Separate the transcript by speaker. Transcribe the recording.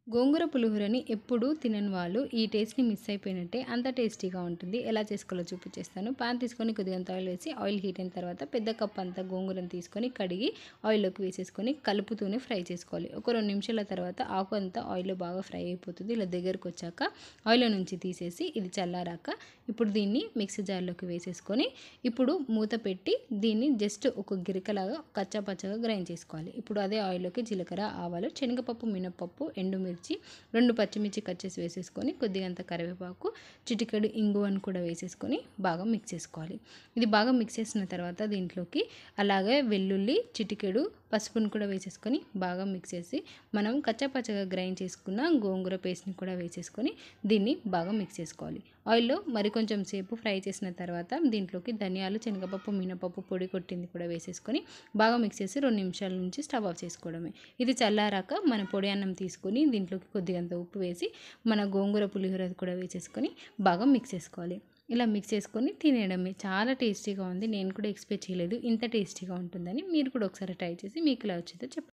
Speaker 1: గోంగూర పులిహోరని ఎప్పుడూ తినని వాళ్ళు ఈ టేస్ట్‌ని మిస్ అయిపోయినట్టే. అంత టేస్టీగా ఉంటుంది. ఎలా చేసుకోవాలో చూపించేస్తాను. పాన్ తీసుకొని కొద్దిగంత ఆయిల్ వేసి ఆయిల్ హీట్ అయిన తర్వాత పెద్ద కప్ అంతా గోంగూరను తీసుకొని కడిగి ఆయిల్‌లోకి వేసేసుకొని కలుపుతూనే ఫ్రై చేసుకోవాలి. ఒక 2 నిమిషాల తర్వాత ఆకు అంతా ఆయిల్‌లో బాగా ఫ్రై అయిపోతుంది. ఇలా దగ్గరకొచ్చాక ఆయిల్‌లో నుంచి తీసేసి ఇది చల్లారాక ఇప్పుడు దీన్ని మిక్సీ జార్‌లోకి వేసేసుకొని ఇప్పుడు మూత పెట్టి దీన్ని జస్ట్ ఒక గిరికలాగా కచ్చా పచ్చగా గ్రైండ్ చేసుకోవాలి. ఇప్పుడు అదే ఆయిల్‌లోకి జీలకర్ర, ఆవాలు, శనగపప్పు, మినపప్పు, ఎండుమిర్చి, 2 పచ్చిమిర్చి కట్ చేసి వేసేసుకొని కొద్దిగంత కరివేపాకు, చిటికెడు ఇంగువను కూడా వేసేసుకొని బాగా మిక్స్ చేసుకోవాలి. ఇది బాగా మిక్స్ చేసిన తర్వాత దీంట్లోకి అలాగే వెల్లుల్లి, చిటికెడు పసుపును కూడా వేసేసుకొని బాగా మిక్స్ చేసి మనం కచ్చాపచ్చగా గ్రైండ్ చేసుకున్న గోంగూర పేస్ట్ని కూడా వేసేసుకొని దీన్ని బాగా మిక్స్ చేసుకోవాలి. ఆయిల్లో మరికొంచెం సేపు ఫ్రై చేసిన తర్వాత దీంట్లోకి ధనియాలు, శనగపప్పు, మినపప్పు పొడి కొట్టింది కూడా వేసేసుకొని బాగా మిక్స్ చేసి 2 నిమిషాల నుంచి స్టవ్ ఆఫ్ చేసుకోవడమే. ఇది చల్లారాక మన పొడి అన్నం తీసుకొని దీంట్లోకి కొద్దిగంత ఉప్పు వేసి మన గోంగూర పులిహోర కూడా వేసేసుకొని బాగా మిక్స్ చేసుకోవాలి. ఇలా మిక్స్ చేసుకొని తినేయడమే. చాలా టేస్టీగా ఉంది. నేను కూడా ఎక్స్‌పెక్ట్ చేయలేదు ఇంత టేస్టీగా ఉంటుందని. మీరు కూడా ఒకసారి ట్రై చేసి మీకు ఎలా వచ్చిందో చెప్పండి.